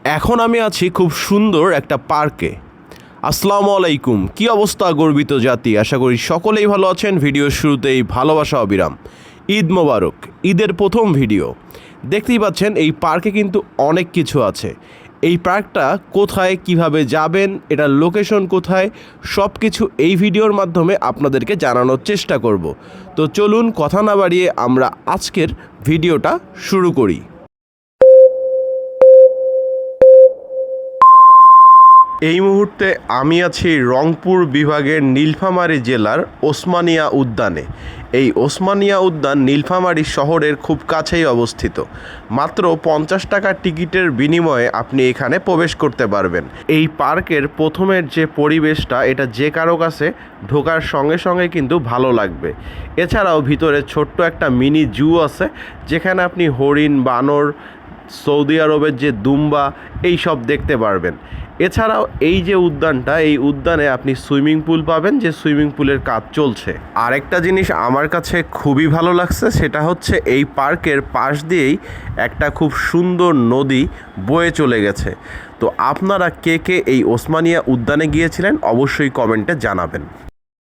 এখন আমি আছি খুব সুন্দর একটা পার্কে। আসসালামু আলাইকুম, কি অবস্থা গর্বিত জাতি? আশা করি সকলেই ভালো আছেন। ভিডিওর শুরুতেই ভালোবাসা অবিরাম। ঈদ মোবারক। ঈদের প্রথম ভিডিও। দেখতেই পাচ্ছেন এই পার্কে কিন্তু অনেক কিছু আছে। এই পার্কটা কোথায়, কিভাবে যাবেন, এটার লোকেশন কোথায়, সব কিছু এই ভিডিওর মাধ্যমে আপনাদেরকে জানানোর চেষ্টা করব। তো চলুন কথা না বাড়িয়ে আমরা আজকের ভিডিওটা শুরু করি। এই মুহূর্তে আমি আছি রংপুর বিভাগের নীলফামারী জেলার ওসমানিয়া উদ্যানে। এই ওসমানিয়া উদ্যান নীলফামারী শহরের খুব কাছেই অবস্থিত। মাত্র 50 টাকার টিকিটের বিনিময়ে আপনি এখানে প্রবেশ করতে পারবেন। এই পার্কের প্রথমের যে পরিবেশটা, এটা যে কারো কাছে ঢোকার সঙ্গে সঙ্গে কিন্তু ভালো লাগবে। এছাড়াও ভিতরে ছোট্ট একটা মিনি জু আছে, যেখানে আপনি হরিণ, বানর, সৌদি আরবের যে দুম্বা, এই সব দেখতে পারবেন। এছাড়াও এই যে উদ্যানটা, এই উদ্যানে আপনি সুইমিং পুল পাবেন, যে সুইমিং পুলের কাজ চলছে। আরেকটা জিনিস আমার কাছে খুবই ভালো লাগছে, সেটা হচ্ছে এই পার্কের পাশ দিয়েই একটা খুব সুন্দর নদী বয়ে চলে গেছে। তো আপনারা কে কে এই ওসমানিয়া উদ্যানে গিয়েছিলেন অবশ্যই কমেন্টে জানাবেন।